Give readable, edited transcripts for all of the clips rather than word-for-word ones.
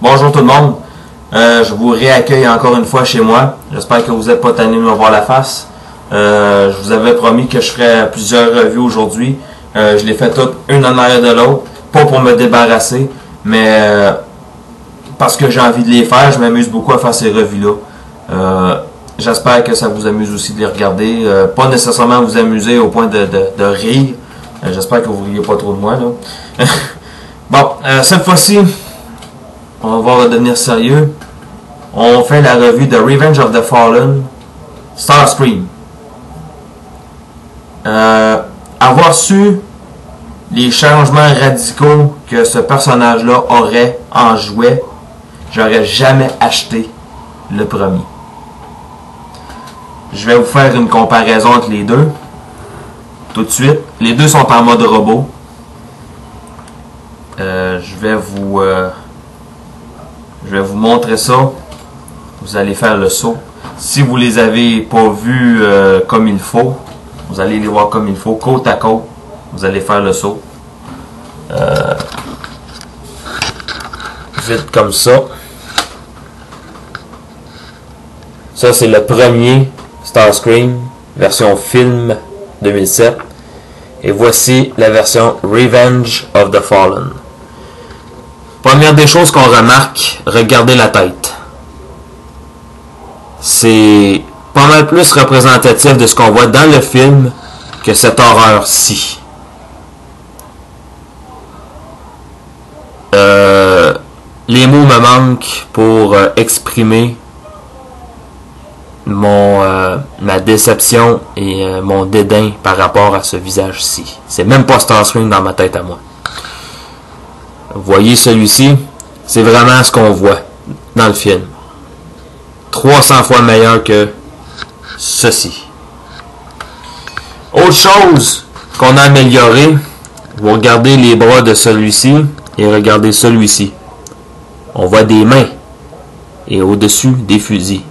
Bonjour tout le monde, je vous réaccueille encore une fois chez moi. J'espère que vous n'êtes pas tanné de me voir la face. Je vous avais promis que je ferais plusieurs revues aujourd'hui. Je les fais toutes une en arrière de l'autre, pas pour me débarrasser, mais parce que j'ai envie de les faire. Je m'amuse beaucoup à faire ces revues-là. J'espère que ça vous amuse aussi de les regarder. Pas nécessairement vous amuser au point de rire. J'espère que vous ne riez pas trop de moi, là. Bon, cette fois-ci, on va redevenir sérieux. On fait la revue de Revenge of the Fallen, Starscream. Avoir su les changements radicaux que ce personnage-là aurait en jouet, j'aurais jamais acheté le premier. Je vais vous faire une comparaison entre les deux. Tout de suite. Les deux sont en mode robot. Je vais vous montrer ça. Vous allez faire le saut. Si vous les avez pas vus comme il faut, vous allez les voir comme il faut, côte à côte. Vous allez faire le saut. Vite comme ça. Ça, c'est le premier Starscream, version film 2007. Et voici la version Revenge of the Fallen. Première des choses qu'on remarque, regardez la tête. C'est pas mal plus représentatif de ce qu'on voit dans le film que cette horreur-ci. Les mots me manquent pour exprimer ma déception et mon dédain par rapport à ce visage-ci. C'est même pas Starscream dans ma tête à moi. Vous voyez celui-ci, c'est vraiment ce qu'on voit dans le film. 300 fois meilleur que ceci. Autre chose qu'on a amélioré, vous regardez les bras de celui-ci et regardez celui-ci. On voit des mains et au-dessus des fusils.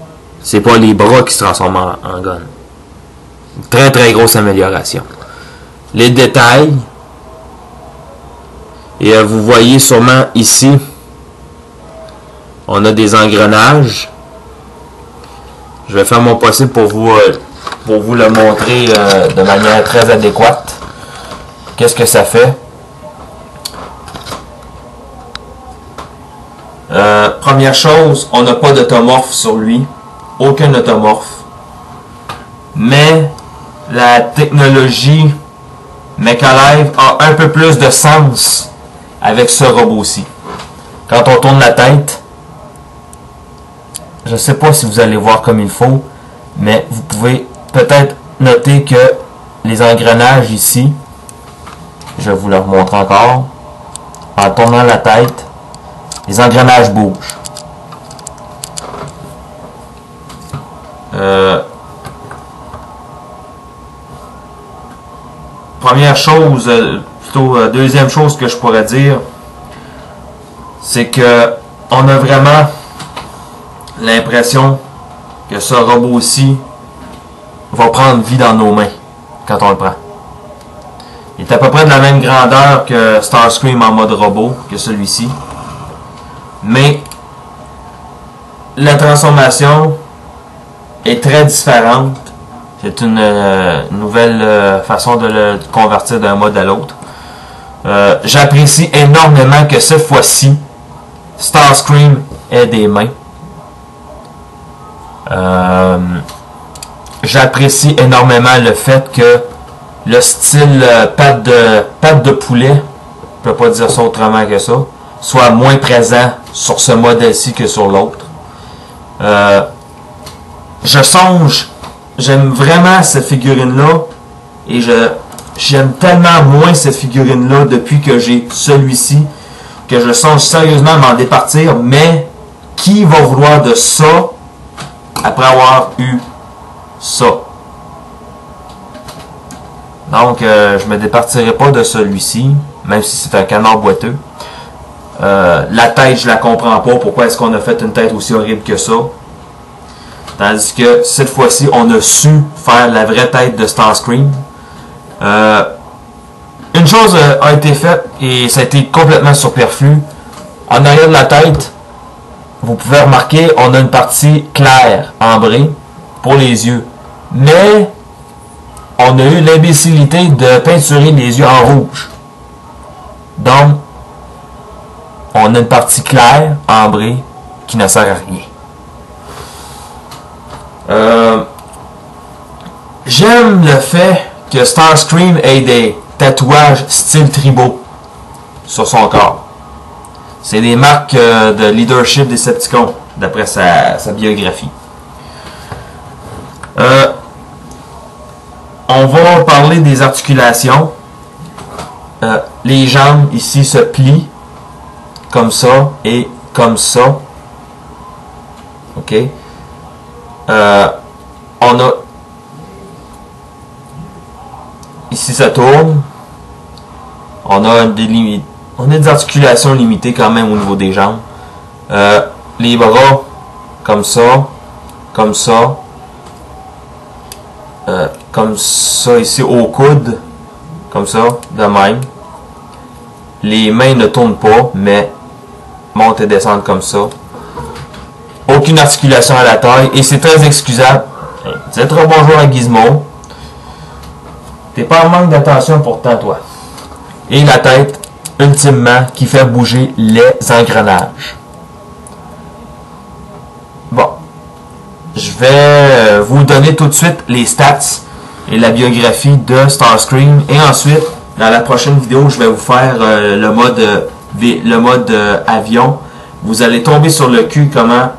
C'est pas les bras qui se transforment en gun. Très très grosse amélioration. Les détails. Et vous voyez sûrement ici, on a des engrenages. Je vais faire mon possible pour vous le montrer de manière très adéquate. Qu'est-ce que ça fait? Première chose, on n'a pas d'automorphe sur lui. Aucun automorphe. Mais la technologie Mechalive a un peu plus de sens avec ce robot-ci. Quand on tourne la tête, je ne sais pas si vous allez voir comme il faut, mais vous pouvez peut-être noter que les engrenages ici, je vais vous le remontrer encore, en tournant la tête, les engrenages bougent. Première chose, plutôt deuxième chose que je pourrais dire, c'est que on a vraiment l'impression que ce robot-ci va prendre vie dans nos mains quand on le prend. Il est à peu près de la même grandeur que Starscream en mode robot, que celui-ci. Mais la transformation est très différente. C'est une nouvelle façon de le convertir d'un mode à l'autre. J'apprécie énormément que cette fois-ci, Starscream ait des mains. J'apprécie énormément le fait que le style patte de poulet, je peux pas dire ça autrement que ça, soit moins présent sur ce modèle-ci que sur l'autre. J'aime vraiment cette figurine-là et j'aime tellement moins cette figurine-là depuis que j'ai celui-ci que je songe sérieusement m'en départir, mais qui va vouloir de ça après avoir eu ça? Donc, je me départirai pas de celui-ci, même si c'est un canard boiteux. La tête, je la comprends pas. Pourquoi est-ce qu'on a fait une tête aussi horrible que ça? Tandis que cette fois-ci, on a su faire la vraie tête de Starscream. Une chose a été faite et ça a été complètement superflu. En arrière de la tête, vous pouvez remarquer, on a une partie claire, ambrée, pour les yeux. Mais, on a eu l'imbécilité de peinturer les yeux en rouge. Donc, on a une partie claire, ambrée, qui ne sert à rien. J'aime le fait que Starscream ait des tatouages style tribaux sur son corps. C'est des marques de leadership des Decepticons, d'après sa biographie. On va parler des articulations. Les jambes ici se plient comme ça et comme ça. Ok. On a ici ça tourne. On a des limites. On a des articulations limitées quand même au niveau des jambes. Les bras comme ça, comme ça. Comme ça ici au coude, comme ça, de même. Les mains ne tournent pas, mais montent et descendent comme ça. Aucune articulation à la taille, et c'est très excusable. Dites bonjour à Gizmo. T'es pas en manque d'attention pourtant, toi. Et la tête, ultimement, qui fait bouger les engrenages. Bon. Je vais vous donner tout de suite les stats et la biographie de Starscream. Et ensuite, dans la prochaine vidéo, je vais vous faire le mode avion. Vous allez tomber sur le cul comment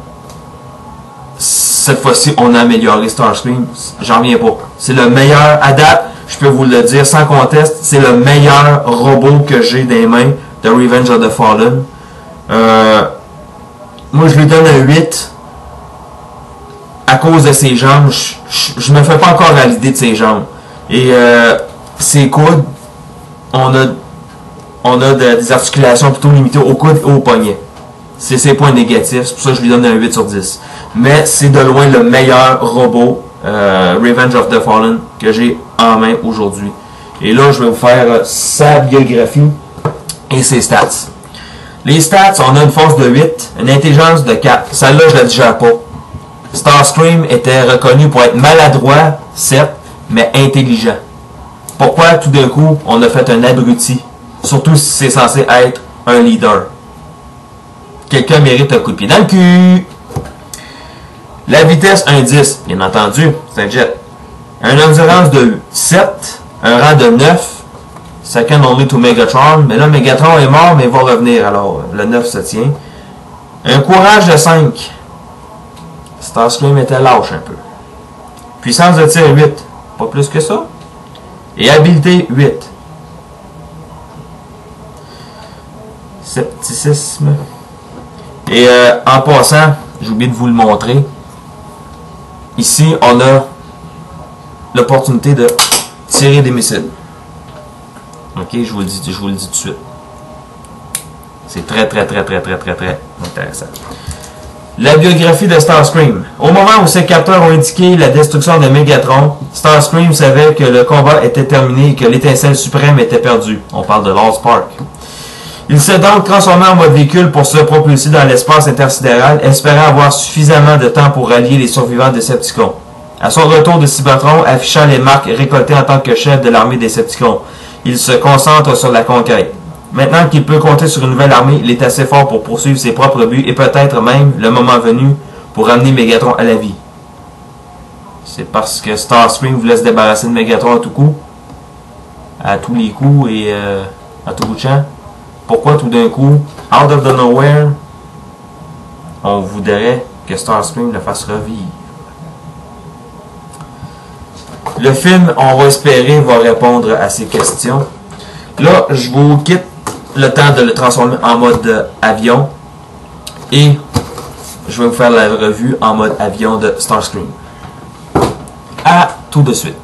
cette fois-ci on a amélioré Starscream. J'en reviens pas. C'est le meilleur à date. Je peux vous le dire sans conteste. C'est le meilleur robot que j'ai dans les mains de Revenge of the Fallen. Moi, je lui donne un 8. À cause de ses jambes, je me fais pas encore à l'idée de ses jambes. Et ses coudes, on a des articulations plutôt limitées au coude et au poignet. C'est ses points négatifs, c'est pour ça que je lui donne un 8 sur 10. Mais c'est de loin le meilleur robot Revenge of the Fallen que j'ai en main aujourd'hui. Et là, je vais vous faire sa biographie et ses stats. Les stats, on a une force de 8, une intelligence de 4. Celle-là, je la digère pas. Starscream était reconnu pour être maladroit, certes, mais intelligent. Pourquoi tout d'un coup on a fait un abruti? Surtout si c'est censé être un leader. Quelqu'un mérite un coup de pied dans le cul. La vitesse 1,10, bien entendu, c'est un jet. Un endurance de 7, un rang de 9, second only to Megatron. Mais là, Megatron est mort, mais il va revenir, alors le 9 se tient. Un courage de 5. Starscream était lâche un peu. Puissance de tir 8. Pas plus que ça. Et habileté 8. Scepticisme. Et en passant, j'ai oublié de vous le montrer. Ici, on a l'opportunité de tirer des missiles. Ok, je vous le dis tout de suite. C'est très intéressant. La biographie de Starscream. Au moment où ses capteurs ont indiqué la destruction de Megatron, Starscream savait que le combat était terminé et que l'étincelle suprême était perdue. On parle de Lost Park. Il s'est donc transformé en mode véhicule pour se propulser dans l'espace intersidéral, espérant avoir suffisamment de temps pour rallier les survivants des Decepticons. À son retour de Cybertron, affichant les marques récoltées en tant que chef de l'armée des Decepticons, il se concentre sur la conquête. Maintenant qu'il peut compter sur une nouvelle armée, il est assez fort pour poursuivre ses propres buts et peut-être même, le moment venu, pour ramener Megatron à la vie. C'est parce que Starscream voulait se débarrasser de Megatron à tout coup, à tous les coups et à tout bout de champ. Pourquoi tout d'un coup, out of the nowhere, on voudrait que Starscream le fasse revivre? Le film, on va espérer, va répondre à ces questions. Là, je vous quitte le temps de le transformer en mode avion. Et je vais vous faire la revue en mode avion de Starscream. À tout de suite.